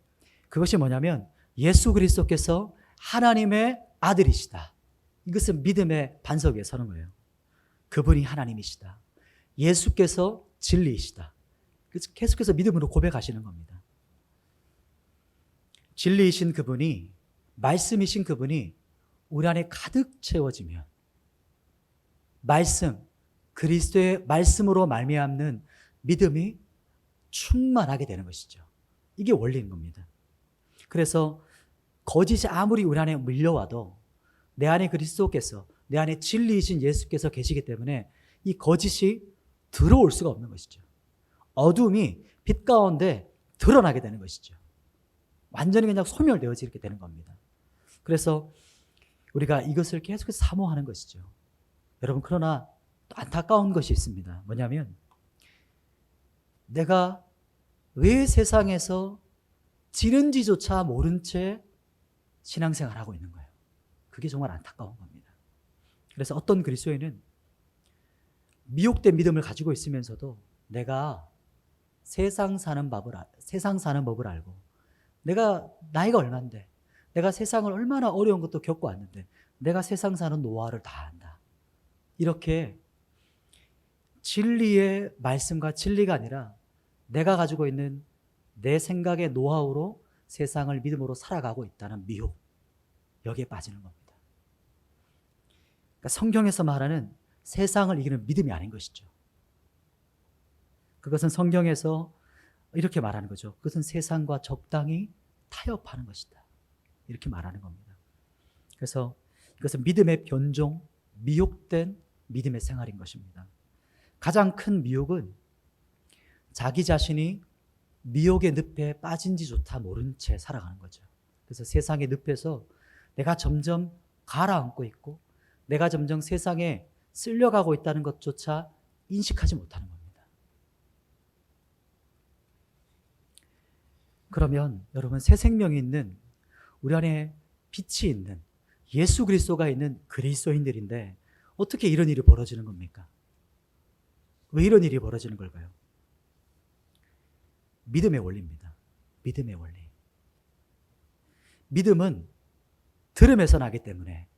그것이 뭐냐면 예수 그리스도께서 하나님의 아들이시다. 이것은 믿음의 반석 위에 서는 거예요. 그분이 하나님이시다. 예수께서 진리이시다. 그래서 계속해서 믿음으로 고백하시는 겁니다. 진리이신 그분이, 말씀이신 그분이 우리 안에 가득 채워지면 말씀, 그리스도의 말씀으로 말미암는 믿음이 충만하게 되는 것이죠. 이게 원리인 겁니다. 그래서 거짓이 아무리 우리 안에 밀려와도 내 안에 그리스도께서, 내 안에 진리이신 예수께서 계시기 때문에 이 거짓이 들어올 수가 없는 것이죠. 어둠이 빛 가운데 드러나게 되는 것이죠. 완전히 그냥 소멸되어지게 되는 겁니다. 그래서 우리가 이것을 계속해서 사모하는 것이죠. 여러분, 그러나 또 안타까운 것이 있습니다. 뭐냐면 내가 왜 세상에서 지는지조차 모른 채 신앙생활을 하고 있는 거예요. 그게 정말 안타까운 겁니다. 그래서 어떤 그리스도인은 미혹된 믿음을 가지고 있으면서도 내가 세상 사는 법을 알고 내가 나이가 얼만데 내가 세상을 얼마나 어려운 것도 겪고 왔는데 내가 세상 사는 노하우를 다 안다. 이렇게 진리의 말씀과 진리가 아니라 내가 가지고 있는 내 생각의 노하우로 세상을 믿음으로 살아가고 있다는 미혹, 여기에 빠지는 겁니다. 그러니까 성경에서 말하는 세상을 이기는 믿음이 아닌 것이죠. 그것은 성경에서 이렇게 말하는 거죠. 그것은 세상과 적당히 타협하는 것이다. 이렇게 말하는 겁니다. 그래서 이것은 믿음의 변종, 미혹된 믿음의 생활인 것입니다. 가장 큰 미혹은 자기 자신이 미혹의 늪에 빠진지조차 모른 채 살아가는 거죠. 그래서 세상의 늪에서 내가 점점 가라앉고 있고 내가 점점 세상에 쓸려가고 있다는 것조차 인식하지 못하는 겁니다. 그러면 여러분, 새 생명이 있는 우리 안에 빛이 있는 예수 그리스도가 있는 그리스도인들인데 어떻게 이런 일이 벌어지는 겁니까? 왜 이런 일이 벌어지는 걸까요? 믿음의 원리입니다. 믿음의 원리. 믿음은 들음에서 나기 때문에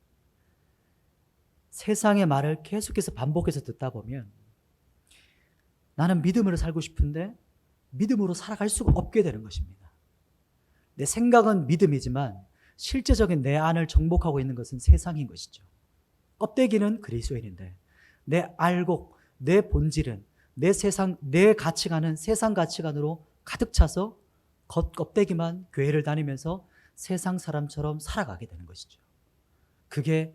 세상의 말을 계속해서 반복해서 듣다 보면 나는 믿음으로 살고 싶은데 믿음으로 살아갈 수가 없게 되는 것입니다. 내 생각은 믿음이지만 실제적인 내 안을 정복하고 있는 것은 세상인 것이죠. 껍데기는 그리스도인인데 내 알곡, 내 본질은 내 세상, 내 가치관은 세상 가치관으로 가득 차서 겉껍데기만 교회를 다니면서 세상 사람처럼 살아가게 되는 것이죠. 그게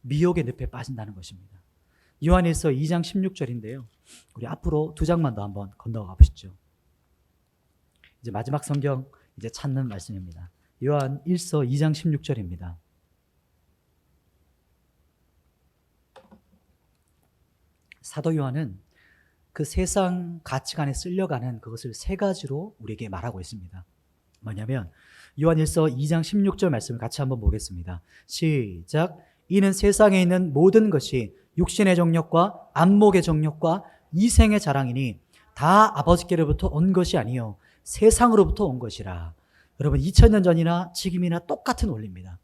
미혹의 늪에 빠진다는 것입니다. 요한일서 2장 16절인데요. 우리 앞으로 2장만 더 한번 건너가 보시죠. 이제 마지막 성경 이제 찾는 말씀입니다. 요한 1서 2장 16절입니다. 사도 요한은 그 세상 가치관에 쓸려가는 그것을 세 가지로 우리에게 말하고 있습니다. 뭐냐면 요한 1서 2장 16절 말씀을 같이 한번 보겠습니다. 시작. 이는 세상에 있는 모든 것이 육신의 정욕과 안목의 정욕과 이생의 자랑이니 다 아버지께로부터 온 것이 아니요 세상으로부터 온 것이라. 여러분 2000년 전이나 지금이나 똑같은 원리입니다.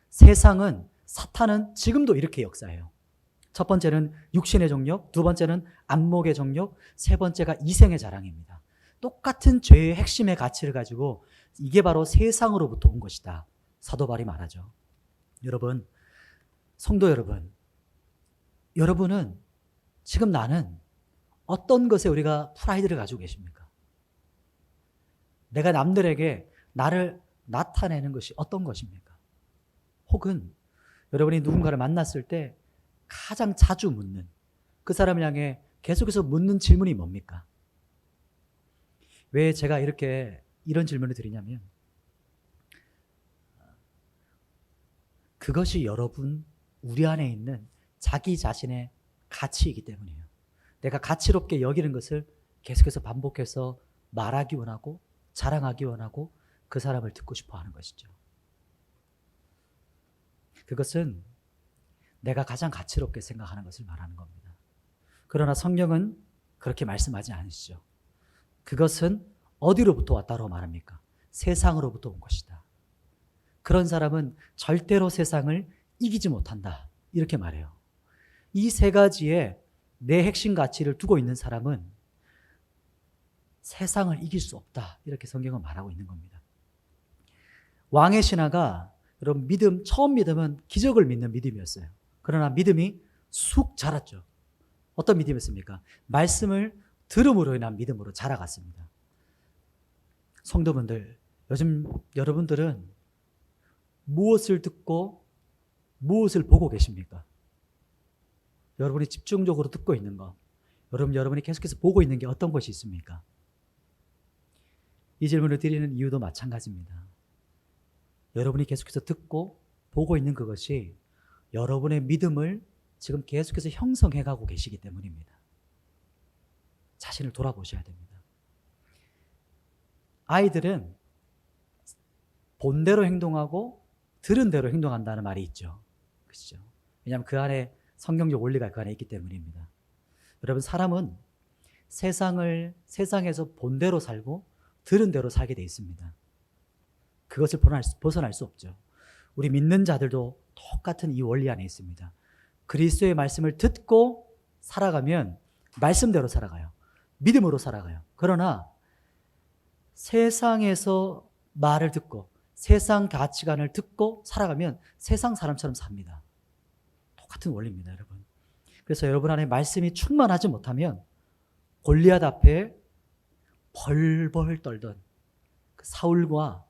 세상은 사탄은 지금도 이렇게 역사해요. 첫 번째는 육신의 정욕, 두 번째는 안목의 정욕, 세 번째가 이생의 자랑입니다. 똑같은 죄의 핵심의 가치를 가지고 이게 바로 세상으로부터 온 것이다. 사도 바울이 말하죠. 여러분, 성도 여러분, 여러분은 지금 나는 어떤 것에 우리가 프라이드를 가지고 계십니까? 내가 남들에게 나를 나타내는 것이 어떤 것입니까? 혹은 여러분이 누군가를 만났을 때 가장 자주 묻는, 그 사람을 향해 계속해서 묻는 질문이 뭡니까? 왜 제가 이런 질문을 드리냐면 그것이 여러분 우리 안에 있는 자기 자신의 가치이기 때문이에요. 내가 가치롭게 여기는 것을 계속해서 반복해서 말하기 원하고 자랑하기 원하고 그 사람을 듣고 싶어 하는 것이죠. 그것은 내가 가장 가치롭게 생각하는 것을 말하는 겁니다. 그러나 성경은 그렇게 말씀하지 않으시죠. 그것은 어디로부터 왔다고 말합니까? 세상으로부터 온 것이다. 그런 사람은 절대로 세상을 이기지 못한다. 이렇게 말해요. 이 세 가지에 내 핵심 가치를 두고 있는 사람은 세상을 이길 수 없다. 이렇게 성경은 말하고 있는 겁니다. 왕의 신하가 여러분 처음 믿음은 기적을 믿는 믿음이었어요. 그러나 믿음이 쑥 자랐죠. 어떤 믿음이었습니까? 말씀을 들음으로 인한 믿음으로 자라갔습니다. 성도분들, 요즘 여러분들은 무엇을 듣고 무엇을 보고 계십니까? 여러분이 집중적으로 듣고 있는 것, 여러분이 계속해서 보고 있는 게 어떤 것이 있습니까? 이 질문을 드리는 이유도 마찬가지입니다. 여러분이 계속해서 듣고 보고 있는 그것이 여러분의 믿음을 지금 계속해서 형성해가고 계시기 때문입니다. 자신을 돌아보셔야 됩니다. 아이들은 본대로 행동하고 들은 대로 행동한다는 말이 있죠. 그렇죠? 왜냐하면 그 안에 성경적 원리가 그 안에 있기 때문입니다. 여러분, 사람은 세상에서 본대로 살고 들은 대로 살게 돼 있습니다. 그것을 벗어날 수 없죠. 우리 믿는 자들도 똑같은 이 원리 안에 있습니다. 그리스도의 말씀을 듣고 살아가면 말씀대로 살아가요. 믿음으로 살아가요. 그러나 세상에서 말을 듣고 세상 가치관을 듣고 살아가면 세상 사람처럼 삽니다. 똑같은 원리입니다, 여러분. 그래서 여러분 안에 말씀이 충만하지 못하면 골리앗 앞에 벌벌 떨던 그 사울과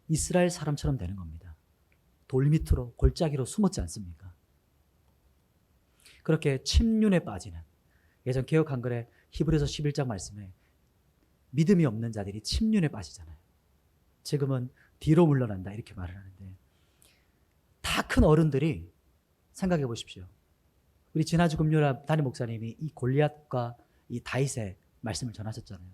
이스라엘 사람처럼 되는 겁니다. 돌밑으로 골짜기로 숨었지 않습니까? 그렇게 침륜에 빠지는, 예전 개역 한글에 히브리서 11장 말씀에 믿음이 없는 자들이 침륜에 빠지잖아요. 지금은 뒤로 물러난다 이렇게 말을 하는데, 다 큰 어른들이 생각해 보십시오. 우리 지난주 금요일 담임 목사님이 이 골리앗과 이 다윗의 말씀을 전하셨잖아요.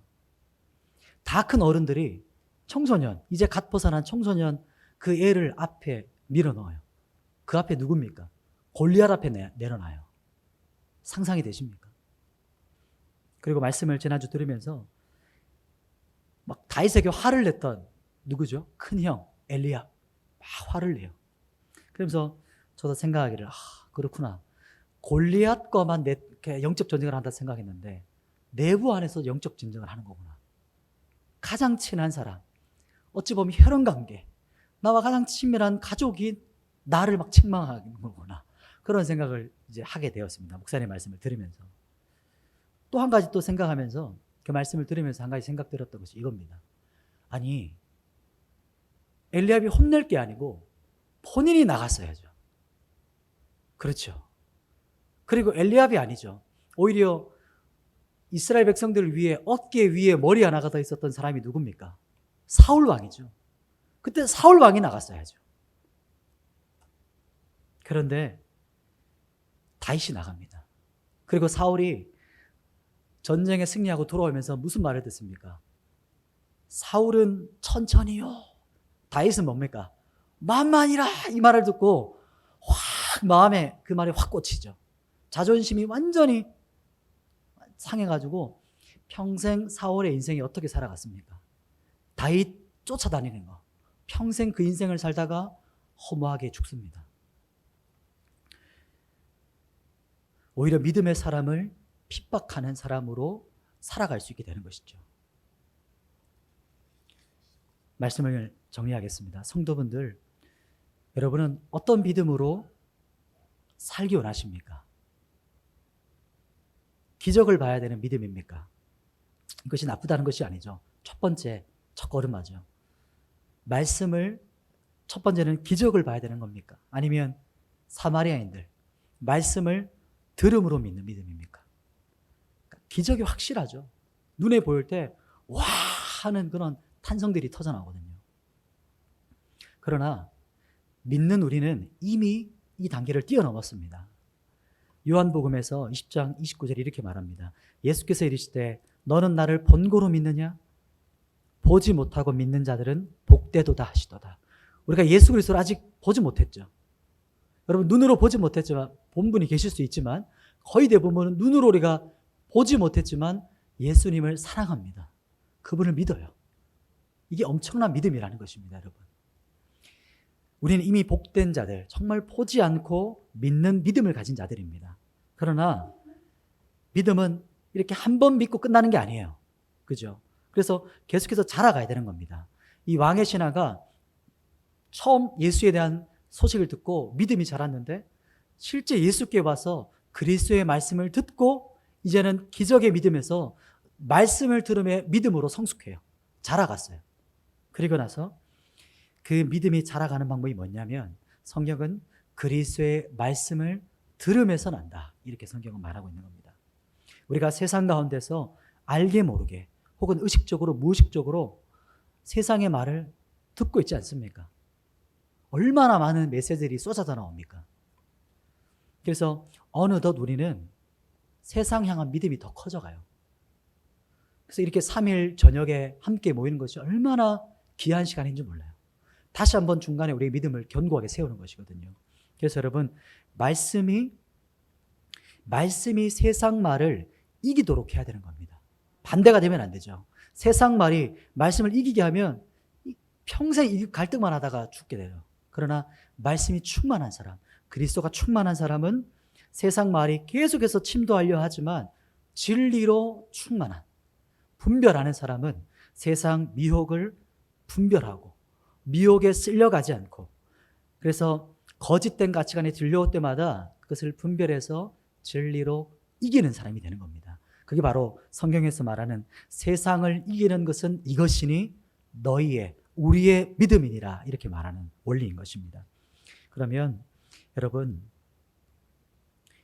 다 큰 어른들이 청소년, 이제 갓 벗어난 청소년 그 애를 앞에 밀어넣어요. 그 앞에 누굽니까? 골리앗 앞에 내려놔요. 상상이 되십니까? 그리고 말씀을 지난주 들으면서 막 다윗에게 화를 냈던 누구죠? 큰형 엘리압 막 화를 내요. 그러면서 저도 생각하기를 그렇구나. 골리앗과만 영적 전쟁을 한다 생각했는데 내부 안에서 영적 전쟁을 하는 거구나. 가장 친한 사람, 어찌 보면 혈연관계, 나와 가장 친밀한 가족이 나를 막 책망하는 거구나. 그런 생각을 이제 하게 되었습니다. 목사님 말씀을 들으면서. 또 한 가지 또 생각하면서 그 말씀을 들으면서 한 가지 생각 들었던 것이 이겁니다. 아니, 엘리압이 혼낼 게 아니고 본인이 나갔어야죠. 그렇죠. 그리고 엘리압이 아니죠. 오히려 이스라엘 백성들을 위해 어깨 위에 머리 하나가 더 있었던 사람이 누굽니까? 사울 왕이죠. 그때 사울 왕이 나갔어야죠. 그런데 다윗이 나갑니다. 그리고 사울이 전쟁에 승리하고 돌아오면서 무슨 말을 듣습니까? 사울은 천천히요. 다윗은 뭡니까? 만만이라 이 말을 듣고 확 마음에 그 말이 확 꽂히죠. 자존심이 완전히 상해가지고 평생 사울의 인생이 어떻게 살아갔습니까? 다윗 쫓아다니는 거. 평생 그 인생을 살다가 허무하게 죽습니다. 오히려 믿음의 사람을 핍박하는 사람으로 살아갈 수 있게 되는 것이죠. 말씀을 정리하겠습니다. 성도분들, 여러분은 어떤 믿음으로 살기 원하십니까? 기적을 봐야 되는 믿음입니까? 이것이 나쁘다는 것이 아니죠. 첫 번째, 첫걸음마죠. 말씀을, 첫 번째는 기적을 봐야 되는 겁니까? 아니면 사마리아인들, 말씀을 들음으로 믿는 믿음입니까? 기적이 확실하죠. 눈에 보일 때 와 하는 그런 탄성들이 터져나오거든요. 그러나 믿는 우리는 이미 이 단계를 뛰어넘었습니다. 요한복음에서 20장 29절에 이렇게 말합니다. 예수께서 이르시되 너는 나를 본고로 믿느냐? 보지 못하고 믿는 자들은 복되도다 하시도다. 우리가 예수 그리스도를 아직 보지 못했죠. 여러분, 눈으로 보지 못했지만 본 분이 계실 수 있지만 거의 대부분은 눈으로 우리가 보지 못했지만 예수님을 사랑합니다. 그분을 믿어요. 이게 엄청난 믿음이라는 것입니다, 여러분. 우리는 이미 복된 자들, 정말 보지 않고 믿는 믿음을 가진 자들입니다. 그러나 믿음은 이렇게 한 번 믿고 끝나는 게 아니에요. 그죠? 그래서 계속해서 자라가야 되는 겁니다. 이 왕의 신하가 처음 예수에 대한 소식을 듣고 믿음이 자랐는데 실제 예수께 와서 그리스도의 말씀을 듣고 이제는 기적의 믿음에서 말씀을 들음의 믿음으로 성숙해요. 자라갔어요. 그리고 나서 그 믿음이 자라가는 방법이 뭐냐면 성경은 그리스도의 말씀을 들음에서 난다. 이렇게 성경은 말하고 있는 겁니다. 우리가 세상 가운데서 알게 모르게 혹은 의식적으로 무의식적으로 세상의 말을 듣고 있지 않습니까? 얼마나 많은 메시지들이 쏟아져 나옵니까? 그래서 어느덧 우리는 세상 향한 믿음이 더 커져가요. 그래서 이렇게 3일 저녁에 함께 모이는 것이 얼마나 귀한 시간인지 몰라요. 다시 한번 중간에 우리의 믿음을 견고하게 세우는 것이거든요. 그래서 여러분, 말씀이 세상 말을 이기도록 해야 되는 겁니다. 반대가 되면 안 되죠. 세상 말이 말씀을 이기게 하면 평생 갈등만 하다가 죽게 돼요. 그러나 말씀이 충만한 사람, 그리스도가 충만한 사람은 세상 말이 계속해서 침도하려 하지만 진리로 충만한, 분별하는 사람은 세상 미혹을 분별하고 미혹에 쓸려가지 않고, 그래서 거짓된 가치관이 들려올 때마다 그것을 분별해서 진리로 이기는 사람이 되는 겁니다. 그게 바로 성경에서 말하는 세상을 이기는 것은 이것이니 너희의, 우리의 믿음이니라, 이렇게 말하는 원리인 것입니다. 그러면 여러분,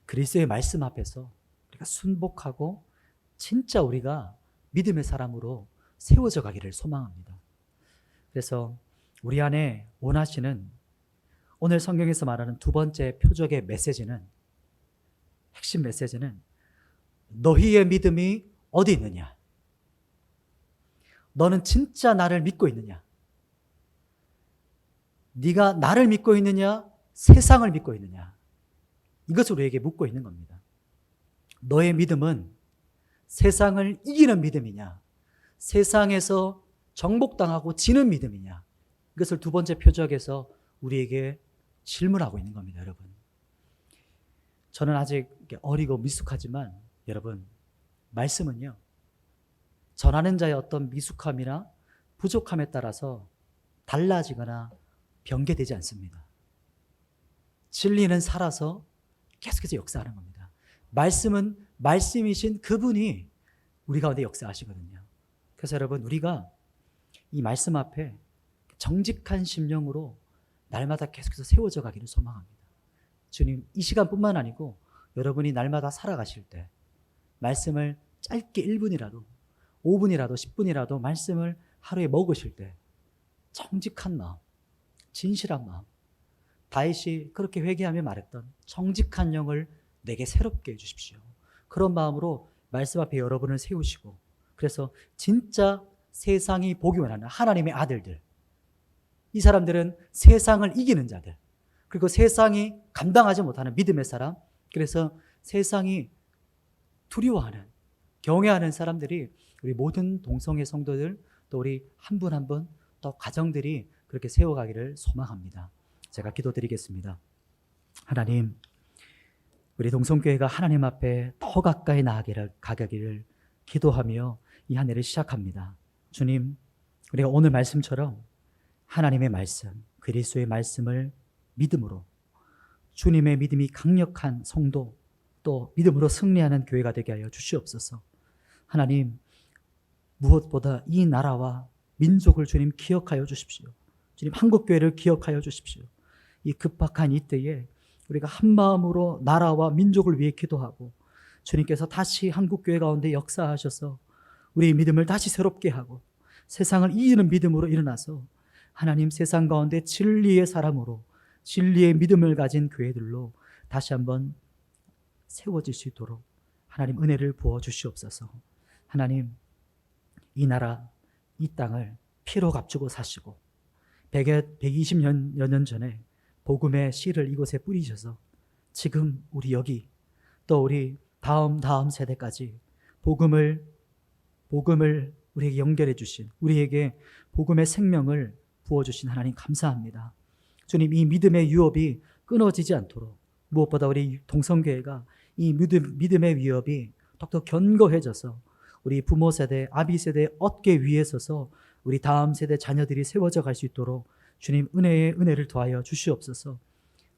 그리스도의 말씀 앞에서 우리가 순복하고 진짜 우리가 믿음의 사람으로 세워져 가기를 소망합니다. 그래서 우리 안에 원하시는 오늘 성경에서 말하는 두 번째 표적의 메시지는, 핵심 메시지는 너희의 믿음이 어디 있느냐? 너는 진짜 나를 믿고 있느냐? 네가 나를 믿고 있느냐? 세상을 믿고 있느냐? 이것을 우리에게 묻고 있는 겁니다. 너의 믿음은 세상을 이기는 믿음이냐? 세상에서 정복당하고 지는 믿음이냐? 이것을 두 번째 표적에서 우리에게 질문하고 있는 겁니다, 여러분. 저는 아직 어리고 미숙하지만 여러분, 말씀은요, 전하는 자의 어떤 미숙함이나 부족함에 따라서 달라지거나 변개되지 않습니다. 진리는 살아서 계속해서 역사하는 겁니다. 말씀은 말씀이신 그분이 우리 가운데 역사하시거든요. 그래서 여러분, 우리가 이 말씀 앞에 정직한 심령으로 날마다 계속해서 세워져 가기를 소망합니다. 주님, 이 시간뿐만 아니고 여러분이 날마다 살아가실 때 말씀을 짧게 1분이라도 5분이라도 10분이라도 말씀을 하루에 먹으실 때 정직한 마음, 진실한 마음, 다윗이 그렇게 회개하며 말했던 정직한 영을 내게 새롭게 해주십시오. 그런 마음으로 말씀 앞에 여러분을 세우시고, 그래서 진짜 세상이 보기 원하는 하나님의 아들들, 이 사람들은 세상을 이기는 자들, 그리고 세상이 감당하지 못하는 믿음의 사람, 그래서 세상이 두려워하는, 경외하는 사람들이 우리 모든 동성애 성도들, 또 우리 한 분 한 분, 또 가정들이 그렇게 세워가기를 소망합니다. 제가 기도드리겠습니다. 하나님, 우리 동성교회가 하나님 앞에 더 가까이 나아가기를 기도하며 이 한 해를 시작합니다. 주님, 우리가 오늘 말씀처럼 하나님의 말씀, 그리스도의 말씀을 믿음으로, 주님의 믿음이 강력한 성도, 또 믿음으로 승리하는 교회가 되게 하여 주시옵소서. 하나님, 무엇보다 이 나라와 민족을 주님 기억하여 주십시오. 주님, 한국교회를 기억하여 주십시오. 이 급박한 이때에 우리가 한 마음으로 나라와 민족을 위해 기도하고, 주님께서 다시 한국교회 가운데 역사하셔서 우리의 믿음을 다시 새롭게 하고 세상을 이기는 믿음으로 일어나서 하나님, 세상 가운데 진리의 사람으로, 진리의 믿음을 가진 교회들로 다시 한번 세워질 수 있도록 하나님 은혜를 부어 주시옵소서. 하나님, 이 나라, 이 땅을 피로 값주고 사시고 120여 년 전에 복음의 씨를 이곳에 뿌리셔서 지금 우리 여기, 또 우리 다음 세대까지 복음을 우리에게 연결해 주신, 우리에게 복음의 생명을 부어주신 하나님 감사합니다. 주님, 이 믿음의 유업이 끊어지지 않도록, 무엇보다 우리 동성교회가 이 믿음의 위협이 더욱더 견고해져서 우리 부모 세대, 아비 세대 어깨 위에 서서 우리 다음 세대 자녀들이 세워져 갈 수 있도록 주님 은혜를 더하여 주시옵소서.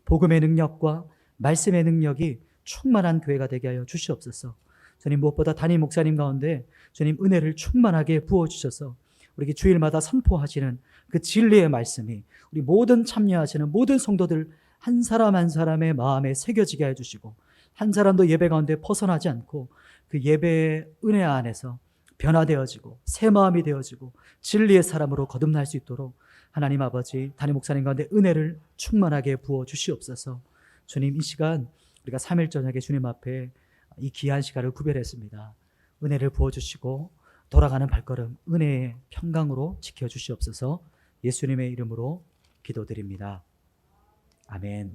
복음의 능력과 말씀의 능력이 충만한 교회가 되게 하여 주시옵소서. 주님, 무엇보다 담임 목사님 가운데 주님 은혜를 충만하게 부어주셔서 우리에게 주일마다 선포하시는 그 진리의 말씀이 우리 모든 참여하시는 모든 성도들 한 사람 한 사람의 마음에 새겨지게 해주시고, 한 사람도 예배 가운데 벗어나지 않고 그 예배의 은혜 안에서 변화되어지고 새 마음이 되어지고 진리의 사람으로 거듭날 수 있도록 하나님 아버지, 담임 목사님 가운데 은혜를 충만하게 부어 주시옵소서. 주님, 이 시간 우리가 3일 저녁에 주님 앞에 이 귀한 시간을 구별했습니다. 은혜를 부어 주시고 돌아가는 발걸음 은혜의 평강으로 지켜 주시옵소서. 예수님의 이름으로 기도드립니다. 아멘.